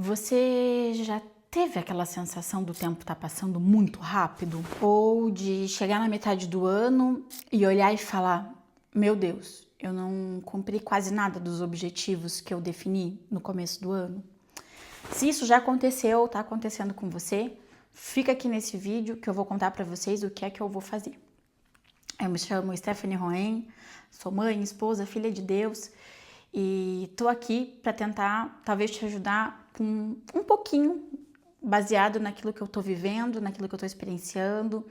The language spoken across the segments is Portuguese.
Você já teve aquela sensação do tempo estar passando muito rápido? Ou de chegar na metade do ano e olhar e falar: meu Deus, eu não cumpri quase nada dos objetivos que eu defini no começo do ano? Se isso já aconteceu ou está acontecendo com você, fica aqui nesse vídeo que eu vou contar para vocês o que é que eu vou fazer. Eu me chamo Stephanie Roen, sou mãe, esposa, filha de Deus e tô aqui para tentar talvez te ajudar com um pouquinho baseado naquilo que eu tô vivendo, naquilo que eu tô experienciando,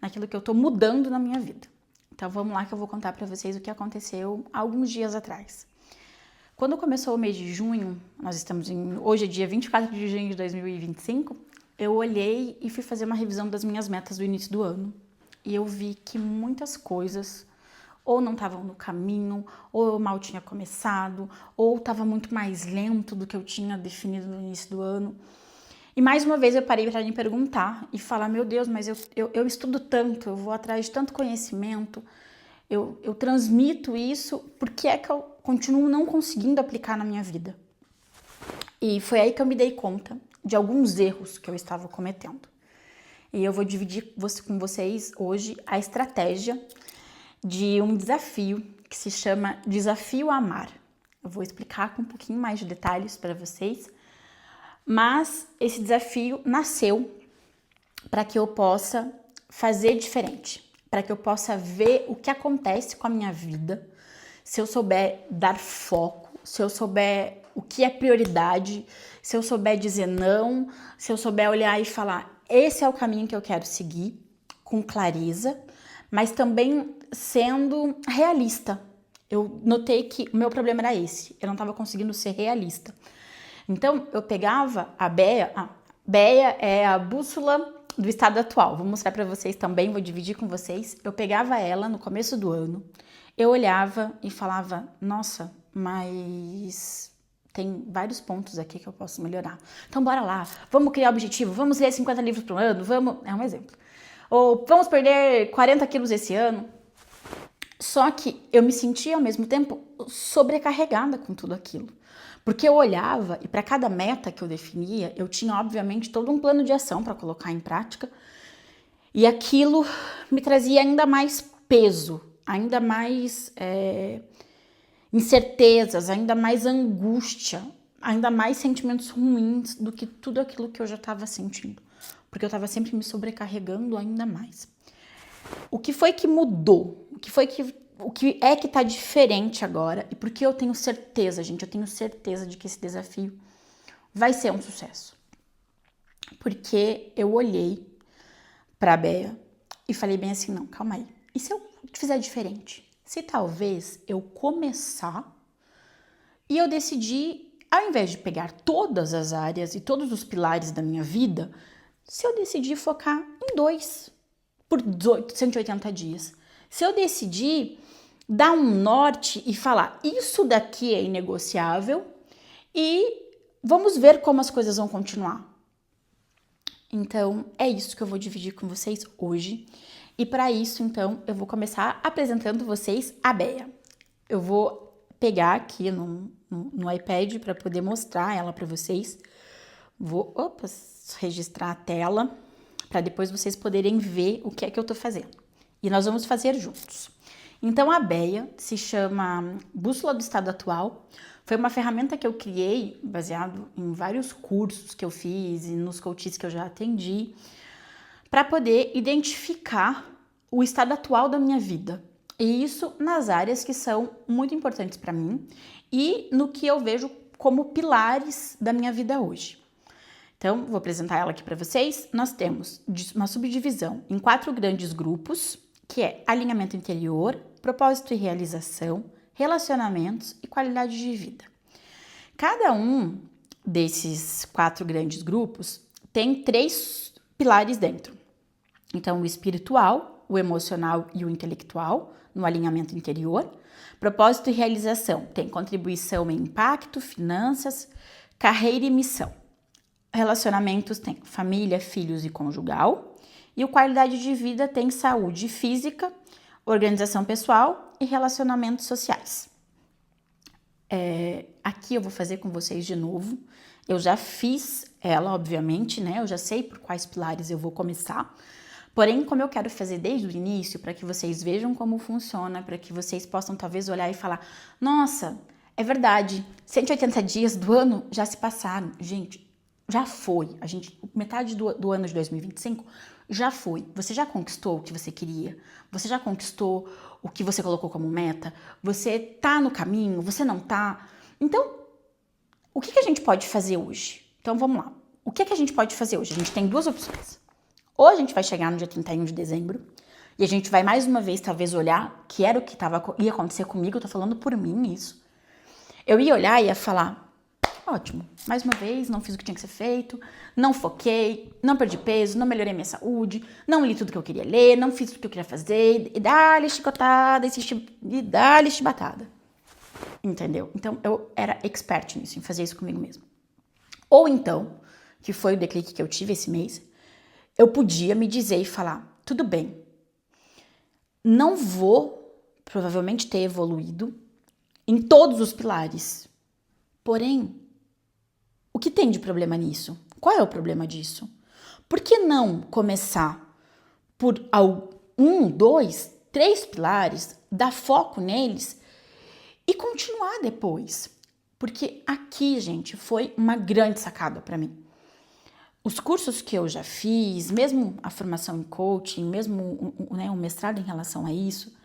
naquilo que eu tô mudando na minha vida. Então vamos lá que eu vou contar para vocês o que aconteceu alguns dias atrás. Quando começou o mês de junho, hoje é dia 24 de junho de 2025, eu olhei e fui fazer uma revisão das minhas metas do início do ano. E eu vi que muitas coisas ou não estavam no caminho, ou eu mal tinha começado, ou estava muito mais lento do que eu tinha definido no início do ano. E mais uma vez eu parei para me perguntar e falar: meu Deus, mas eu estudo tanto, eu vou atrás de tanto conhecimento, eu transmito isso, por que é que eu continuo não conseguindo aplicar na minha vida? E foi aí que eu me dei conta de alguns erros que eu estava cometendo. E eu vou dividir com vocês hoje a estratégia de um desafio que se chama Desafio Amar. Eu vou explicar com um pouquinho mais de detalhes para vocês, mas esse desafio nasceu para que eu possa fazer diferente, para que eu possa ver o que acontece com a minha vida, se eu souber dar foco, se eu souber o que é prioridade, se eu souber dizer não, se eu souber olhar e falar: esse é o caminho que eu quero seguir, com clareza, mas também sendo realista. Eu notei que o meu problema era esse, eu não estava conseguindo ser realista. Então, eu pegava a BEA é a bússola do estado atual, vou mostrar para vocês também, vou dividir com vocês. Eu pegava ela no começo do ano, eu olhava e falava: nossa, mas tem vários pontos aqui que eu posso melhorar. Então, bora lá, vamos criar objetivo, vamos ler 50 livros por ano, vamos... É um exemplo. Ou vamos perder 40 quilos esse ano. Só que eu me sentia ao mesmo tempo sobrecarregada com tudo aquilo. Porque eu olhava e para cada meta que eu definia, eu tinha obviamente todo um plano de ação para colocar em prática. E aquilo me trazia ainda mais peso, ainda mais incertezas, ainda mais angústia, ainda mais sentimentos ruins do que tudo aquilo que eu já estava sentindo. Porque eu estava sempre me sobrecarregando ainda mais. O que foi que mudou? O que é que tá diferente agora? E por que eu tenho certeza, gente? Eu tenho certeza de que esse desafio vai ser um sucesso. Porque eu olhei pra Bea e falei bem assim: não, calma aí. E se eu fizer diferente? Se talvez eu começar e eu decidir, ao invés de pegar todas as áreas e todos os pilares da minha vida, se eu decidir focar em 2 por 180 dias. Se eu decidir dar um norte e falar: isso daqui é inegociável e vamos ver como as coisas vão continuar. Então, é isso que eu vou dividir com vocês hoje. E para isso, então, eu vou começar apresentando vocês a Bea. Eu vou pegar aqui no iPad para poder mostrar ela para vocês. Vou registrar a tela para depois vocês poderem ver o que é que eu tô fazendo. E nós vamos fazer juntos. Então, a BEA se chama Bússola do Estado Atual. Foi uma ferramenta que eu criei baseado em vários cursos que eu fiz e nos coaches que eu já atendi, para poder identificar o estado atual da minha vida. E isso nas áreas que são muito importantes para mim e no que eu vejo como pilares da minha vida hoje. Então, vou apresentar ela aqui para vocês. Nós temos uma subdivisão em 4 grandes grupos, que é alinhamento interior, propósito e realização, relacionamentos e qualidade de vida. Cada um desses 4 grandes grupos tem 3 pilares dentro. Então, o espiritual, o emocional e o intelectual, no alinhamento interior. Propósito e realização tem contribuição e impacto, finanças, carreira e missão. Relacionamentos tem família, filhos e conjugal. E o qualidade de vida tem saúde física, organização pessoal e relacionamentos sociais. Aqui eu vou fazer com vocês de novo Eu já fiz ela, obviamente, né? Eu já sei por quais pilares eu vou começar. Porém, como eu quero fazer desde o início, para que vocês vejam como funciona, para que vocês possam talvez olhar e falar: nossa, é verdade, 180 dias do ano já se passaram. Gente, já foi. Metade do ano de 2025 já foi. Você já conquistou o que você queria? Você já conquistou o que você colocou como meta? Você tá no caminho? Você não tá? Então, o que a gente pode fazer hoje? Então, vamos lá. O que a gente pode fazer hoje? A gente tem duas opções. Ou a gente vai chegar no dia 31 de dezembro e a gente vai mais uma vez talvez olhar que era o que ia acontecer comigo, eu tô falando por mim isso. Eu ia olhar e ia falar: ótimo, mais uma vez não fiz o que tinha que ser feito, não foquei, não perdi peso, não melhorei minha saúde, não li tudo que eu queria ler, não fiz tudo que eu queria fazer, e dá-lhe chicotada, e dá-lhe chibatada. Entendeu? Então eu era expert nisso, em fazer isso comigo mesmo. Ou então, que foi o declique que eu tive esse mês, eu podia me dizer e falar: tudo bem, não vou provavelmente ter evoluído em todos os pilares. Porém, o que tem de problema nisso? Qual é o problema disso? Por que não começar por um, dois, três pilares, dar foco neles e continuar depois? Porque aqui, gente, foi uma grande sacada para mim. Os cursos que eu já fiz, mesmo a formação em coaching, mesmo o mestrado em relação a isso,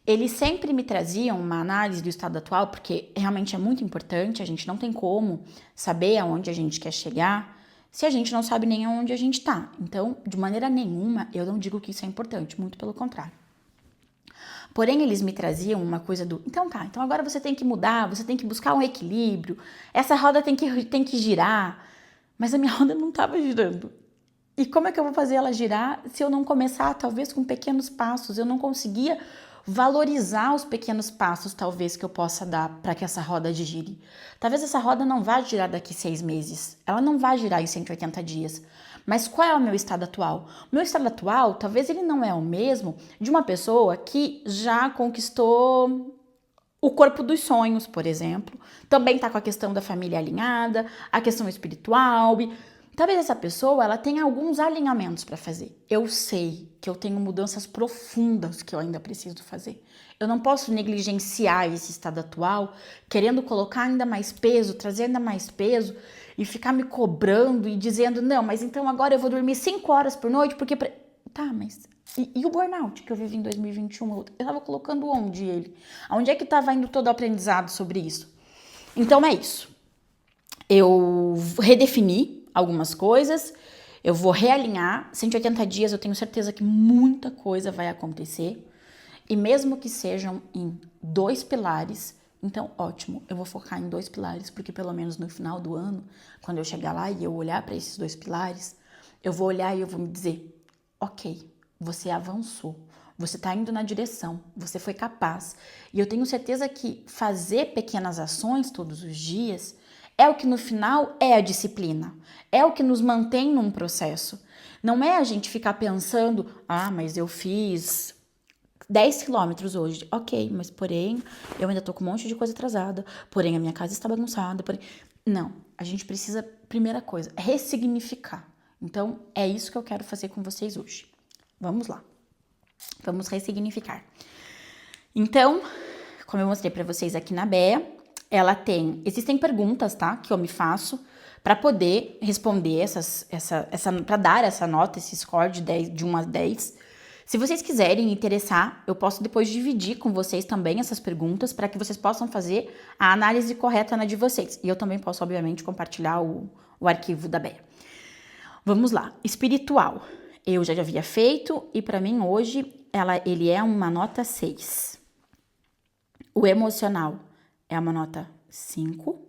eles sempre me traziam uma análise do estado atual, porque realmente é muito importante, a gente não tem como saber aonde a gente quer chegar se a gente não sabe nem aonde a gente está. Então, de maneira nenhuma, eu não digo que isso é importante, muito pelo contrário. Porém, eles me traziam uma coisa então agora você tem que mudar, você tem que buscar um equilíbrio, essa roda tem que girar. Mas a minha roda não estava girando. E como é que eu vou fazer ela girar se eu não começar, talvez, com pequenos passos? Eu não conseguia valorizar os pequenos passos, talvez, que eu possa dar para que essa roda gire. Talvez essa roda não vá girar daqui 6 meses. Ela não vai girar em 180 dias. Mas qual é o meu estado atual? O meu estado atual, talvez ele não é o mesmo de uma pessoa que já conquistou o corpo dos sonhos, por exemplo, também tá com a questão da família alinhada, a questão espiritual. Talvez essa pessoa ela tenha alguns alinhamentos para fazer. Eu sei que eu tenho mudanças profundas que eu ainda preciso fazer. Eu não posso negligenciar esse estado atual, querendo colocar ainda mais peso, trazer ainda mais peso e ficar me cobrando e dizendo: não, mas então agora eu vou dormir 5 horas por noite porque... Tá, mas... E o burnout que eu vivi em 2021, eu tava colocando onde ele? Onde é que tava indo todo o aprendizado sobre isso? Então é isso. Eu redefini algumas coisas, eu vou realinhar. 180 dias eu tenho certeza que muita coisa vai acontecer. E mesmo que sejam em 2 pilares, então ótimo, eu vou focar em 2 pilares, porque pelo menos no final do ano, quando eu chegar lá e eu olhar para esses 2 pilares, eu vou olhar e eu vou me dizer: ok, você avançou, você está indo na direção, você foi capaz. E eu tenho certeza que fazer pequenas ações todos os dias é o que no final é a disciplina, é o que nos mantém num processo. Não é a gente ficar pensando: ah, mas eu fiz 10 quilômetros hoje. Ok, mas porém, eu ainda tô com um monte de coisa atrasada, porém a minha casa está bagunçada, porém... Não, a gente precisa, primeira coisa, ressignificar. Então, é isso que eu quero fazer com vocês hoje. Vamos lá. Vamos ressignificar. Então, como eu mostrei para vocês aqui na Bea, existem perguntas, tá, que eu me faço para poder responder para dar essa nota, esse score de 1 a 10. Se vocês quiserem interessar, eu posso depois dividir com vocês também essas perguntas para que vocês possam fazer a análise correta na de vocês. E eu também posso, obviamente, compartilhar o arquivo da Bea. Vamos lá. Espiritual. Eu já havia feito e para mim hoje ele é uma nota 6. O emocional é uma nota 5.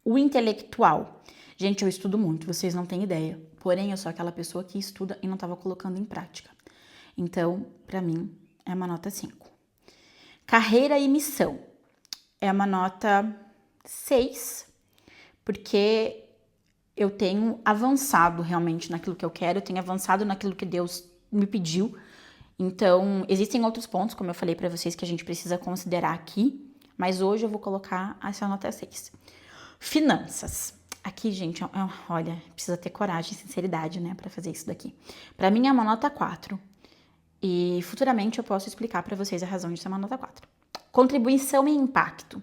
O intelectual. Gente, eu estudo muito, vocês não têm ideia. Porém, eu sou aquela pessoa que estuda e não estava colocando em prática. Então, para mim, é uma nota 5. Carreira e missão. É uma nota 6, porque eu tenho avançado realmente naquilo que eu quero, eu tenho avançado naquilo que Deus me pediu. Então, existem outros pontos, como eu falei para vocês, que a gente precisa considerar aqui, mas hoje eu vou colocar essa nota 6. Finanças. Aqui, gente, olha, precisa ter coragem e sinceridade, né, pra fazer isso daqui. Pra mim é uma nota 4. E futuramente eu posso explicar pra vocês a razão de ser uma nota 4. Contribuição e impacto.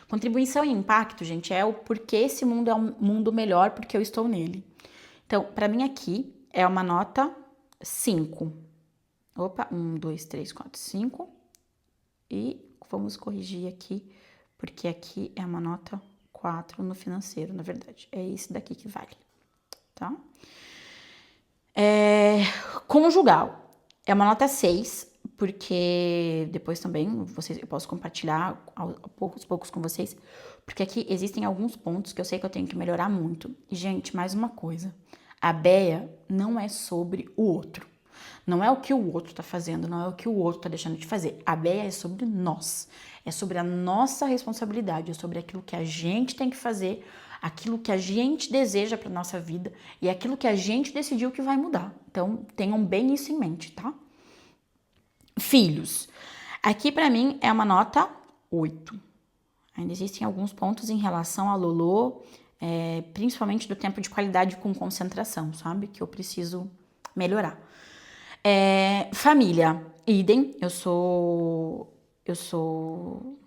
Contribuição e impacto, gente, é o porquê esse mundo é um mundo melhor porque eu estou nele. Então, pra mim aqui é uma nota 5. Opa, 1, 2, 3, 4, 5. E vamos corrigir aqui, porque aqui é uma nota 4 no financeiro, na verdade. É esse daqui que vale, tá? Conjugal. É uma nota 6, porque depois também eu posso compartilhar aos poucos com vocês, porque aqui existem alguns pontos que eu sei que eu tenho que melhorar muito. E, gente, mais uma coisa. A Bea não é sobre o outro. Não é o que o outro tá fazendo, não é o que o outro tá deixando de fazer. A Bea é sobre nós. É sobre a nossa responsabilidade, é sobre aquilo que a gente tem que fazer, aquilo que a gente deseja pra nossa vida e aquilo que a gente decidiu que vai mudar. Então, tenham bem isso em mente, tá? Filhos. Aqui, pra mim, é uma nota 8. Ainda existem alguns pontos em relação a Lolo, principalmente do tempo de qualidade com concentração, sabe? Que eu preciso melhorar. Família, idem, eu sou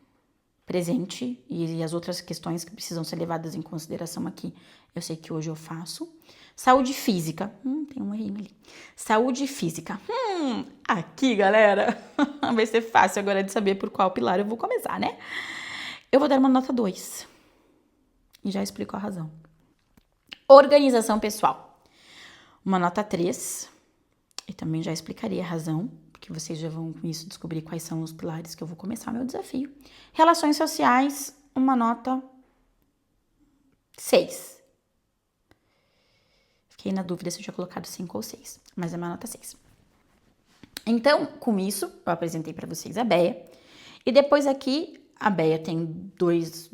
presente e as outras questões que precisam ser levadas em consideração aqui, eu sei que hoje eu faço. Saúde física, tem um errinho ali. Saúde física, aqui, galera, vai ser fácil agora de saber por qual pilar eu vou começar, né? Eu vou dar uma nota 2 e já explico a razão. Organização pessoal, uma nota 3. E também já explicaria a razão, porque vocês já vão com isso descobrir quais são os pilares que eu vou começar meu desafio. Relações sociais, uma nota 6. Fiquei na dúvida se eu tinha colocado 5 ou 6, mas é uma nota 6. Então, com isso, eu apresentei para vocês a Bea. E depois aqui, a Bea tem duas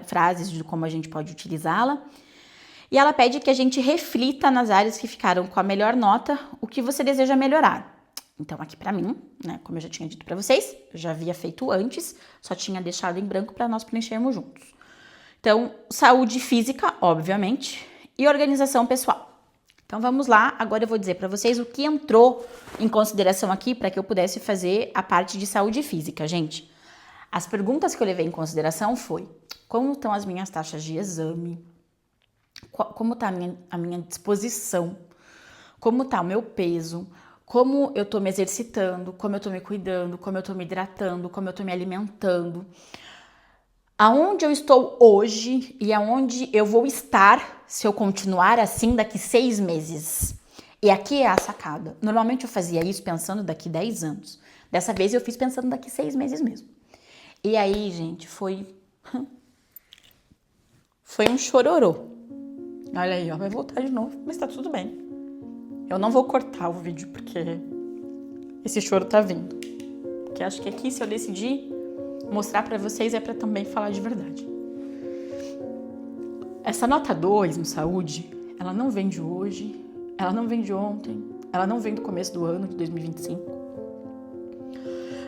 frases de como a gente pode utilizá-la. E ela pede que a gente reflita nas áreas que ficaram com a melhor nota, o que você deseja melhorar. Então, aqui pra mim, né, como eu já tinha dito pra vocês, eu já havia feito antes, só tinha deixado em branco pra nós preenchermos juntos. Então, saúde física, obviamente, e organização pessoal. Então, vamos lá. Agora eu vou dizer pra vocês o que entrou em consideração aqui para que eu pudesse fazer a parte de saúde física, gente. As perguntas que eu levei em consideração foi: como estão as minhas taxas de exame? Como está a minha disposição, como está o meu peso, como eu estou me exercitando, como eu estou me cuidando, como eu estou me hidratando, como eu estou me alimentando, aonde eu estou hoje e aonde eu vou estar se eu continuar assim daqui 6 meses. E aqui é a sacada. Normalmente eu fazia isso pensando daqui 10 anos. Dessa vez eu fiz pensando daqui 6 meses mesmo. E aí, gente, foi um chororô. Olha aí, ó, vai voltar de novo, mas tá tudo bem. Eu não vou cortar o vídeo porque esse choro tá vindo. Porque acho que aqui, se eu decidir mostrar pra vocês, é pra também falar de verdade. Essa nota 2 no saúde, ela não vem de hoje, ela não vem de ontem, ela não vem do começo do ano de 2025.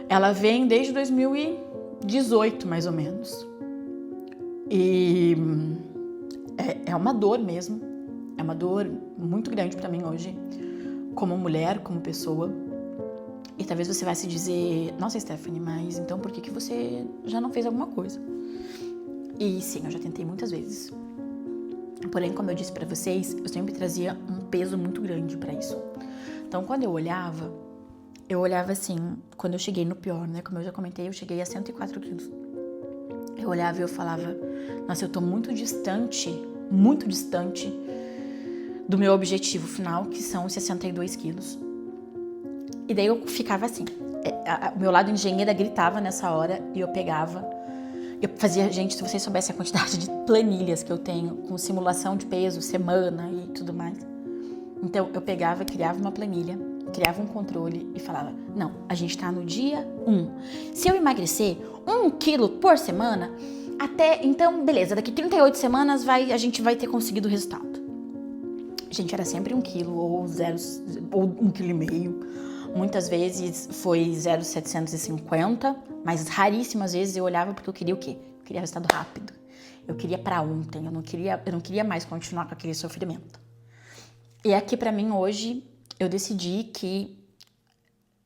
Ela vem desde 2018, mais ou menos. E é uma dor mesmo, é uma dor muito grande pra mim hoje, como mulher, como pessoa. E talvez você vai se dizer: nossa, Stephanie, mas então por que você já não fez alguma coisa? E sim, eu já tentei muitas vezes. Porém, como eu disse pra vocês, eu sempre trazia um peso muito grande pra isso. Então, quando eu olhava assim, quando eu cheguei no pior, né? Como eu já comentei, eu cheguei a 104 quilos. Eu olhava e eu falava: nossa, eu tô muito distante do meu objetivo final, que são os 62 quilos. E daí eu ficava assim, o meu lado engenheira gritava nessa hora e eu pegava, eu fazia, gente, se vocês soubessem a quantidade de planilhas que eu tenho, com simulação de peso, semana e tudo mais. Então eu pegava, criava uma planilha, criava um controle e falava: não, a gente tá no dia 1. Se eu emagrecer 1 quilo por semana, então, beleza, daqui 38 semanas a gente vai ter conseguido o resultado. Gente, era sempre 1 quilo ou 1,5 quilo. Muitas vezes foi 0,750, mas raríssimas vezes eu olhava porque eu queria o quê? Eu queria resultado rápido. Eu queria pra ontem, eu não queria mais continuar com aquele sofrimento. E aqui pra mim hoje, eu decidi que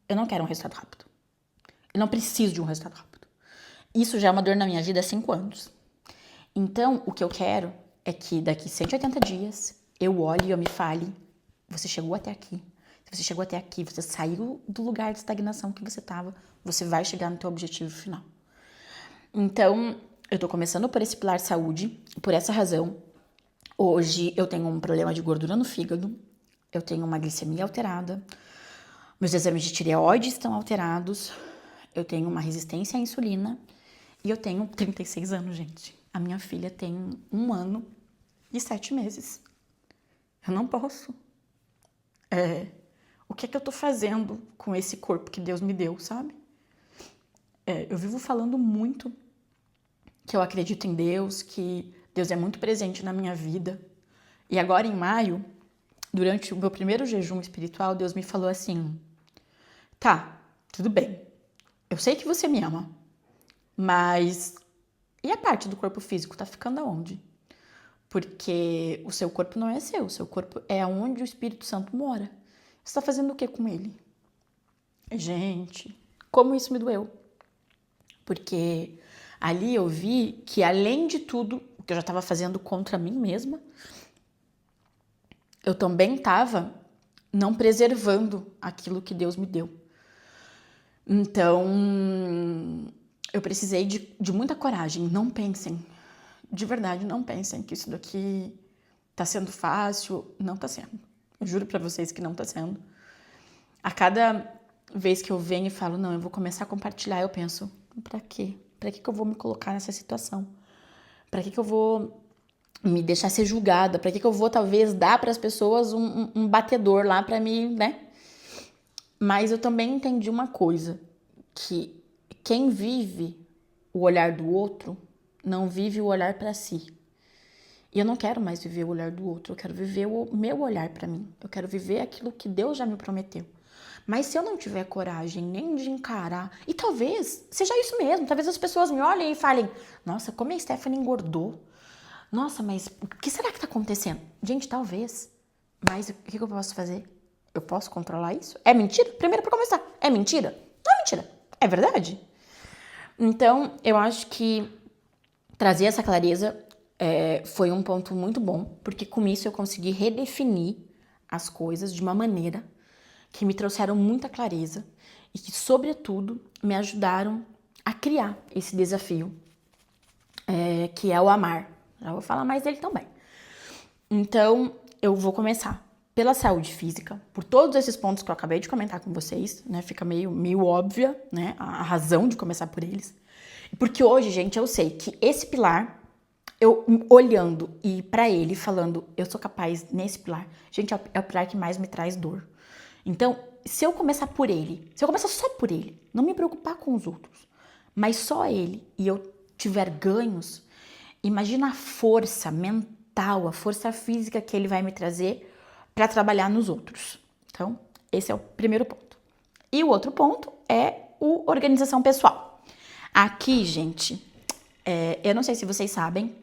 eu não quero um resultado rápido. Eu não preciso de um resultado rápido. Isso já é uma dor na minha vida há 5 anos. Então, o que eu quero é que daqui 180 dias, eu olhe e eu me fale, você chegou até aqui. Se você chegou até aqui, você saiu do lugar de estagnação que você estava, você vai chegar no teu objetivo final. Então, eu tô começando por esse pilar saúde, por essa razão. Hoje eu tenho um problema de gordura no fígado, eu tenho uma glicemia alterada, meus exames de tireoide estão alterados, eu tenho uma resistência à insulina e eu tenho 36 anos, gente. A minha filha tem 1 ano e 7 meses. Eu não posso. O que é que eu tô fazendo com esse corpo que Deus me deu, sabe? Eu vivo falando muito que eu acredito em Deus, que Deus é muito presente na minha vida. E agora em maio, durante o meu primeiro jejum espiritual, Deus me falou assim: tá, tudo bem, eu sei que você me ama, mas e a parte do corpo físico tá ficando aonde? Porque o seu corpo não é seu, o seu corpo é onde o Espírito Santo mora. Você tá fazendo o que com ele? Gente, como isso me doeu. Porque ali eu vi que, além de tudo o que eu já estava fazendo contra mim mesma, eu também estava não preservando aquilo que Deus me deu. Então, eu precisei de muita coragem. Não pensem, de verdade, não pensem que isso daqui tá sendo fácil. Não tá sendo. Eu juro pra vocês que não tá sendo. A cada vez que eu venho e falo, não, eu vou começar a compartilhar, eu penso, pra quê? Pra que eu vou me colocar nessa situação? Pra que eu vou me deixar ser julgada? Pra que eu vou, talvez, dar pras pessoas um batedor lá pra me, né? Mas eu também entendi uma coisa, que quem vive o olhar do outro não vive o olhar pra si. E eu não quero mais viver o olhar do outro, eu quero viver o meu olhar pra mim. Eu quero viver aquilo que Deus já me prometeu. Mas se eu não tiver coragem nem de encarar, e talvez seja isso mesmo, talvez as pessoas me olhem e falem, nossa, como a Stephanie engordou. Nossa, mas o que será que tá acontecendo? Gente, talvez. Mas o que eu posso fazer? Eu posso controlar isso? É mentira? Primeiro, pra começar, é mentira? Não é mentira, é verdade. Então, eu acho que trazer essa clareza foi um ponto muito bom, porque com isso eu consegui redefinir as coisas de uma maneira que me trouxeram muita clareza e que, sobretudo, me ajudaram a criar esse desafio, que é o amar. Já vou falar mais dele também. Então, eu vou começar pela saúde física, por todos esses pontos que eu acabei de comentar com vocês, né? Fica meio óbvia, né? A razão de começar por eles. Porque hoje, gente, eu sei que esse pilar, eu olhando e pra ele falando, eu sou capaz nesse pilar, gente, é o pilar que mais me traz dor. Então, se eu começar por ele, se eu começar só por ele, não me preocupar com os outros, mas só ele, e eu tiver ganhos, imagina a força mental, a força física que ele vai me trazer para trabalhar nos outros. Então, esse é o primeiro ponto. E o outro ponto é a organização pessoal. Aqui, gente, eu não sei se vocês sabem,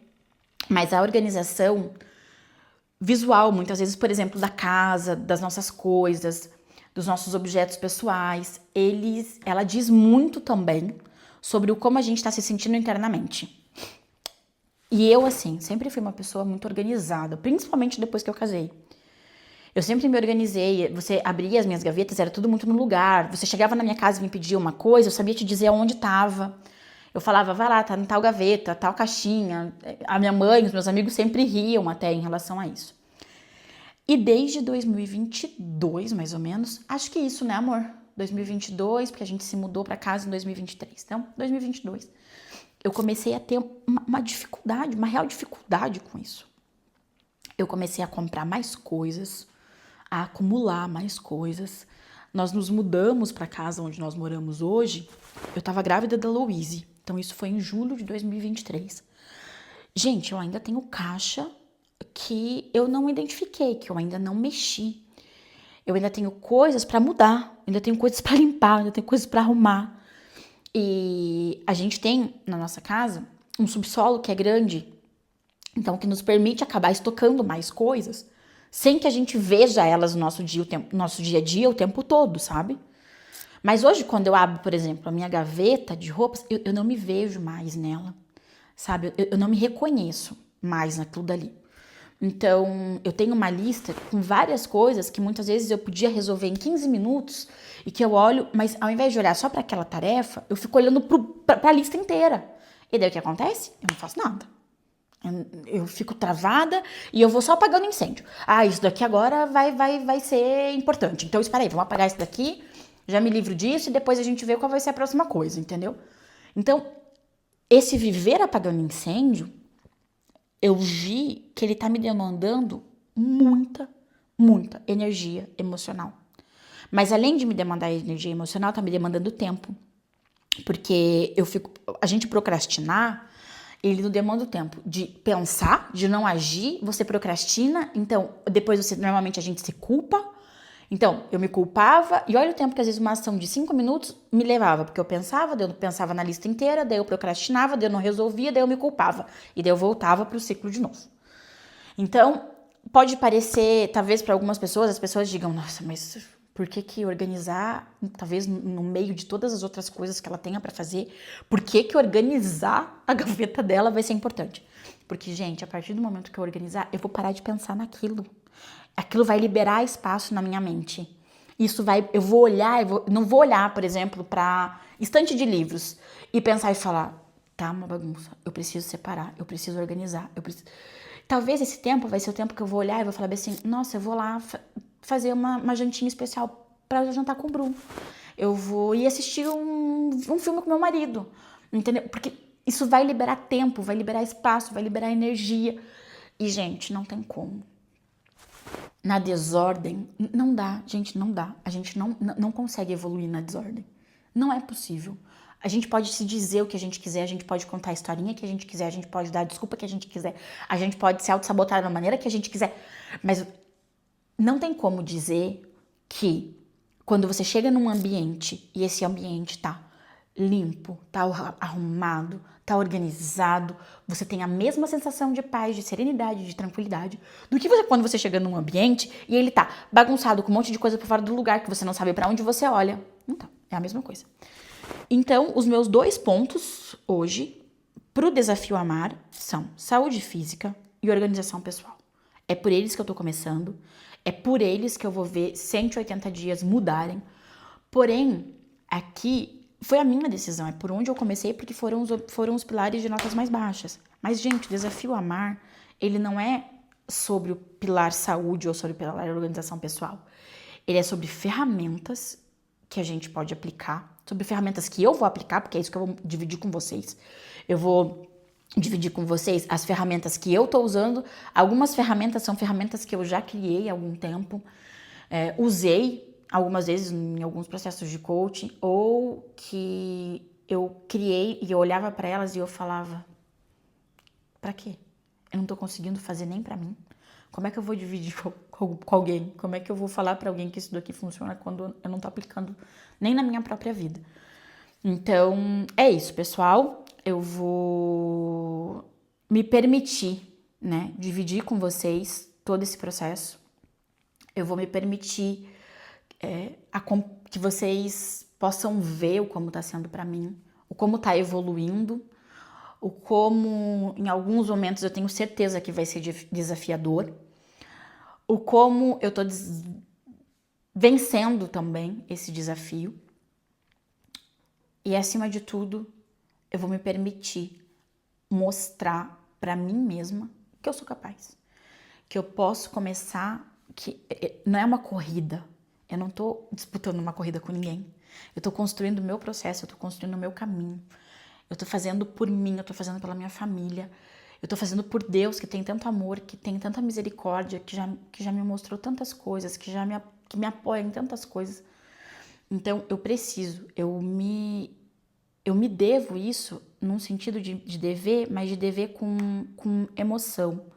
mas a organização visual, muitas vezes, por exemplo, da casa, das nossas coisas, dos nossos objetos pessoais, ela diz muito também sobre como a gente está se sentindo internamente. E eu, assim, sempre fui uma pessoa muito organizada, principalmente depois que eu casei. Eu sempre me organizei, você abria as minhas gavetas, era tudo muito no lugar. Você chegava na minha casa e me pedia uma coisa, eu sabia te dizer onde estava. Eu falava, vai lá, tá em tal gaveta, tal caixinha. A minha mãe, os meus amigos sempre riam até em relação a isso. E desde 2022, mais ou menos, acho que isso, né, amor? 2022, porque a gente se mudou pra casa em 2023. Então, 2022, eu comecei a ter uma dificuldade, uma real dificuldade com isso. Eu comecei a comprar mais coisas, a acumular mais coisas. Nós nos mudamos pra casa onde nós moramos hoje. Eu tava grávida da Louise. Então, isso foi em julho de 2023. Gente, eu ainda tenho caixa que eu não identifiquei, que eu ainda não mexi. Eu ainda tenho coisas pra mudar, ainda tenho coisas pra limpar, ainda tenho coisas pra arrumar. E a gente tem, na nossa casa, um subsolo que é grande, Então, que nos permite acabar estocando mais coisas sem que a gente veja elas no nosso dia a dia o tempo todo, sabe? Mas hoje, quando eu abro, por exemplo, a minha gaveta de roupas, eu não me vejo mais nela, sabe? Eu não me reconheço mais naquilo dali. Então, eu tenho uma lista com várias coisas que muitas vezes eu podia resolver em 15 minutos e que eu olho, mas ao invés de olhar só para aquela tarefa, eu fico olhando para a lista inteira. E daí o que acontece? Eu não faço nada. Eu fico travada e eu vou só apagando incêndio. Ah, isso daqui agora vai ser importante. Então, espera aí, vamos apagar isso daqui, já me livro disso e depois a gente vê qual vai ser a próxima coisa, entendeu? Então, esse viver apagando incêndio, eu vi que ele tá me demandando muita energia emocional. Mas além de me demandar energia emocional, tá me demandando tempo. Porque a gente procrastinar, ele não demanda o tempo de pensar, de não agir, você procrastina, então depois normalmente a gente se culpa. Então, eu me culpava, e olha o tempo que às vezes uma ação de 5 minutos me levava, porque daí eu pensava na lista inteira, daí eu procrastinava, daí eu não resolvia, daí eu me culpava, e daí eu voltava pro ciclo de novo. Então, pode parecer, talvez para algumas pessoas, as pessoas digam, nossa, mas por que organizar, talvez no meio de todas as outras coisas que ela tenha para fazer, por que organizar a gaveta dela vai ser importante? Porque, gente, a partir do momento que eu organizar, eu vou parar de pensar naquilo. Aquilo vai liberar espaço na minha mente. Eu vou olhar, não vou olhar, por exemplo, para estante de livros e pensar e falar, tá uma bagunça, eu preciso separar, eu preciso organizar, Talvez esse tempo vai ser o tempo que eu vou olhar e vou falar assim, nossa, eu vou lá fazer uma jantinha especial para jantar com o Bruno. Eu vou ir assistir um filme com meu marido, entendeu? Porque isso vai liberar tempo, vai liberar espaço, vai liberar energia. E, gente, não tem como. Na desordem, não dá, gente, não dá. A gente não consegue evoluir na desordem. Não é possível. A gente pode se dizer o que a gente quiser, a gente pode contar a historinha que a gente quiser, a gente pode dar a desculpa que a gente quiser, a gente pode se auto-sabotar da maneira que a gente quiser. Mas não tem como dizer que quando você chega num ambiente e esse ambiente tá limpo, tá arrumado, tá organizado, você tem a mesma sensação de paz, de serenidade, de tranquilidade do que quando você chega num ambiente e ele tá bagunçado com um monte de coisa por fora do lugar que você não sabe para onde você olha. Então, é a mesma coisa. Então, os meus 2 pontos hoje pro desafio amar são saúde física e organização pessoal. É por eles que eu tô começando, é por eles que eu vou ver 180 dias mudarem. Porém, aqui foi a minha decisão, é por onde eu comecei, porque foram os pilares de notas mais baixas. Mas, gente, o desafio amar, ele não é sobre o pilar saúde ou sobre o pilar organização pessoal. Ele é sobre ferramentas que a gente pode aplicar, sobre ferramentas que eu vou aplicar, porque é isso que eu vou dividir com vocês. Eu vou dividir com vocês as ferramentas que eu tô usando. Algumas ferramentas são ferramentas que eu já criei há algum tempo, usei algumas vezes em alguns processos de coaching, ou que eu criei e eu olhava para elas e eu falava, para quê? Eu não tô conseguindo fazer nem para mim. Como é que eu vou dividir com alguém? Como é que eu vou falar para alguém que isso daqui funciona quando eu não tô aplicando nem na minha própria vida? Então, é isso, pessoal. Eu vou me permitir, né, dividir com vocês todo esse processo. Eu vou me permitir que vocês possam ver o como tá sendo para mim, o como tá evoluindo, o como em alguns momentos eu tenho certeza que vai ser desafiador, o como eu tô vencendo também esse desafio. E acima de tudo, eu vou me permitir mostrar para mim mesma que eu sou capaz, que eu posso começar, que não é uma corrida. Eu não tô disputando uma corrida com ninguém. Eu tô construindo o meu processo, eu tô construindo o meu caminho. Eu tô fazendo por mim, eu tô fazendo pela minha família. Eu tô fazendo por Deus, que tem tanto amor, que tem tanta misericórdia, que já me mostrou tantas coisas, que me apoia em tantas coisas. Então, eu me devo isso num sentido de dever, mas de dever com emoção,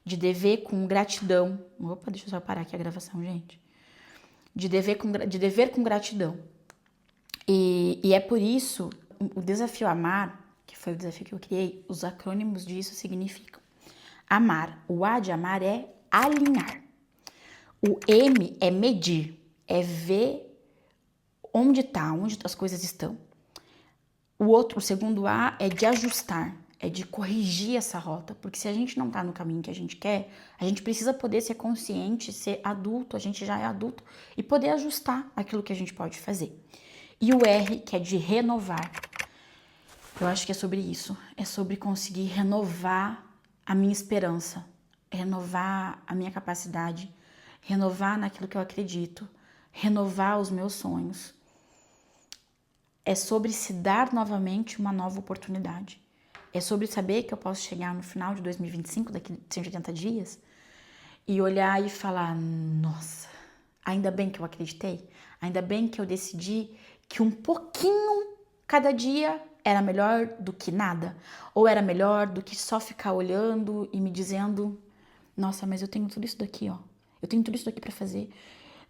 de dever com gratidão. Opa, deixa eu só parar aqui a gravação, gente. De dever com gratidão. E é por isso, o desafio amar, que foi o desafio que eu criei, os acrônimos disso significam amar. O A de amar é alinhar. O M é medir, é ver onde as coisas estão. O segundo A é de ajustar, é de corrigir essa rota, porque se a gente não tá no caminho que a gente quer, a gente precisa poder ser consciente, ser adulto, a gente já é adulto, e poder ajustar aquilo que a gente pode fazer. E o R, que é de renovar. Eu acho que é sobre isso, é sobre conseguir renovar a minha esperança, renovar a minha capacidade, renovar naquilo que eu acredito, renovar os meus sonhos. É sobre se dar novamente uma nova oportunidade. É sobre saber que eu posso chegar no final de 2025, daqui 180 dias, e olhar e falar, nossa, ainda bem que eu acreditei, ainda bem que eu decidi que um pouquinho cada dia era melhor do que nada, ou era melhor do que só ficar olhando e me dizendo, nossa, mas eu tenho tudo isso daqui, ó, eu tenho tudo isso daqui pra fazer.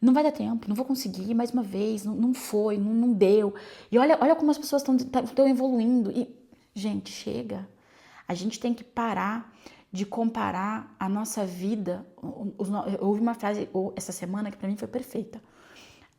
Não vai dar tempo, não vou conseguir mais uma vez, não foi, não deu. E olha como as pessoas estão evoluindo. E, gente, chega. A gente tem que parar de comparar a nossa vida. Houve uma frase essa semana que pra mim foi perfeita.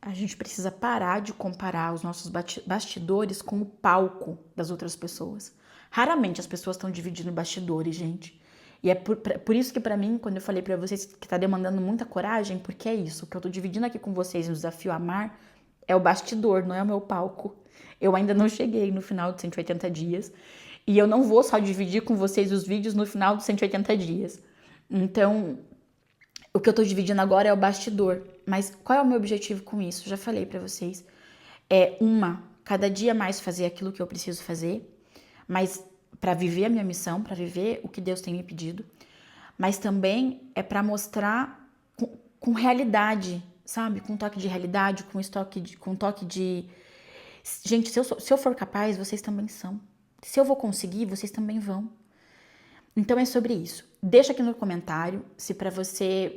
A gente precisa parar de comparar os nossos bastidores com o palco das outras pessoas. Raramente as pessoas estão dividindo bastidores, gente. E é por isso que pra mim, quando eu falei pra vocês que tá demandando muita coragem, porque é isso, o que eu tô dividindo aqui com vocês no Desafio Amar é o bastidor, não é o meu palco. Eu ainda não cheguei no final de 180 dias e eu não vou só dividir com vocês os vídeos no final de 180 dias. Então, o que eu tô dividindo agora é o bastidor. Mas qual é o meu objetivo com isso? Já falei pra vocês. É cada dia mais fazer aquilo que eu preciso fazer, mas para viver a minha missão, para viver o que Deus tem me pedido, mas também é para mostrar com realidade, sabe? Com toque de realidade, com toque de... Gente, se eu for capaz, vocês também são. Se eu vou conseguir, vocês também vão. Então é sobre isso. Deixa aqui no comentário se para você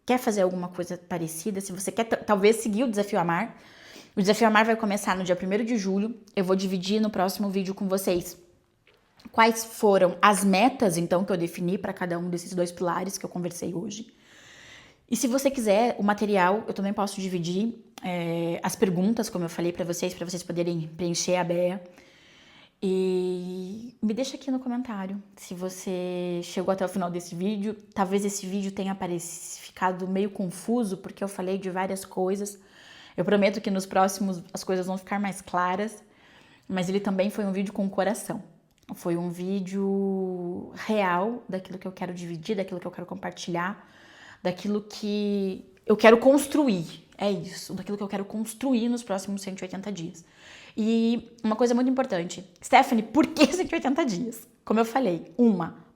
quer fazer alguma coisa parecida, se você quer talvez seguir o Desafio Amar. O Desafio Amar vai começar no dia 1º de julho. Eu vou dividir no próximo vídeo com vocês quais foram as metas, então, que eu defini para cada um desses 2 pilares que eu conversei hoje. E se você quiser o material, eu também posso dividir as perguntas, como eu falei para vocês poderem preencher a BEA. E me deixa aqui no comentário se você chegou até o final desse vídeo. Talvez esse vídeo tenha ficado meio confuso, porque eu falei de várias coisas. Eu prometo que nos próximos as coisas vão ficar mais claras, mas ele também foi um vídeo com coração. Foi um vídeo real daquilo que eu quero dividir, daquilo que eu quero compartilhar, daquilo que eu quero construir. É isso, daquilo que eu quero construir nos próximos 180 dias. E uma coisa muito importante, Stephanie, por que 180 dias? Como eu falei,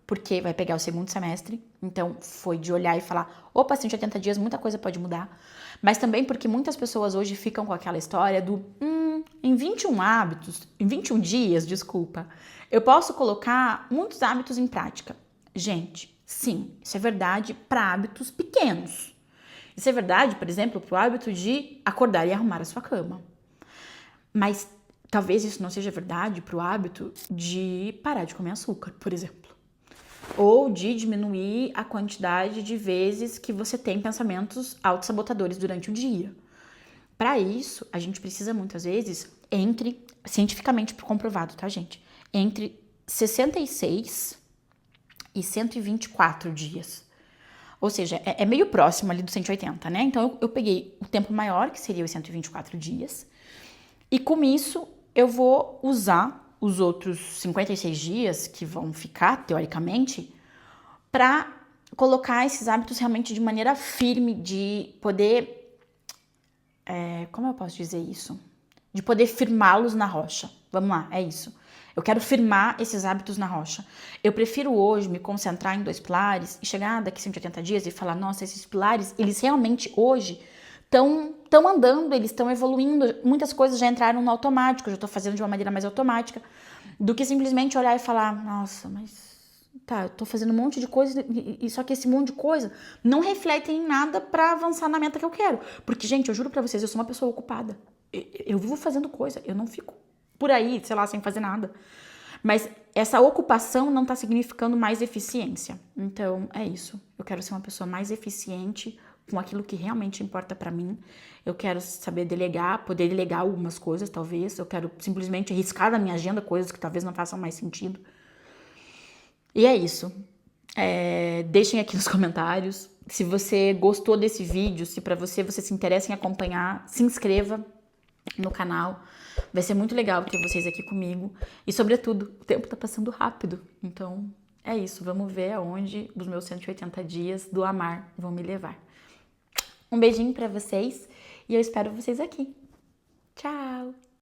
porque vai pegar o 2º semestre, então foi de olhar e falar, opa, 180 dias, muita coisa pode mudar. Mas também porque muitas pessoas hoje ficam com aquela história do, em 21 dias, eu posso colocar muitos hábitos em prática. Gente, sim, isso é verdade para hábitos pequenos. Isso é verdade, por exemplo, para o hábito de acordar e arrumar a sua cama. Mas talvez isso não seja verdade para o hábito de parar de comer açúcar, por exemplo. Ou de diminuir a quantidade de vezes que você tem pensamentos autossabotadores durante o dia. Para isso, a gente precisa muitas vezes, cientificamente comprovado, tá, gente? Entre 66 e 124 dias. Ou seja, é meio próximo ali do 180, né? Então, eu peguei o tempo maior, que seria os 124 dias, e com isso, eu vou usar os outros 56 dias que vão ficar, teoricamente, para colocar esses hábitos realmente de maneira firme, de poder... como eu posso dizer isso? De poder firmá-los na rocha. Vamos lá, é isso. Eu quero firmar esses hábitos na rocha. Eu prefiro hoje me concentrar em 2 pilares e chegar daqui a 180 dias e falar, nossa, esses pilares, eles realmente hoje estão andando, eles estão evoluindo, muitas coisas já entraram no automático, eu já estou fazendo de uma maneira mais automática, do que simplesmente olhar e falar, nossa, mas tá, eu tô fazendo um monte de coisa, e só que esse monte de coisa não reflete em nada para avançar na meta que eu quero. Porque, gente, eu juro pra vocês, eu sou uma pessoa ocupada. Eu vivo fazendo coisa, eu não fico por aí, sei lá, sem fazer nada. Mas essa ocupação não tá significando mais eficiência. Então, é isso. Eu quero ser uma pessoa mais eficiente com aquilo que realmente importa pra mim. Eu quero saber delegar, poder delegar algumas coisas, talvez. Eu quero simplesmente riscar da minha agenda coisas que talvez não façam mais sentido. E é isso. Deixem aqui nos comentários. Se você gostou desse vídeo, se pra você se interessa em acompanhar, se inscreva no canal. Vai ser muito legal ter vocês aqui comigo. E, sobretudo, o tempo tá passando rápido. Então, é isso. Vamos ver aonde os meus 180 dias do amar vão me levar. Um beijinho pra vocês e eu espero vocês aqui. Tchau!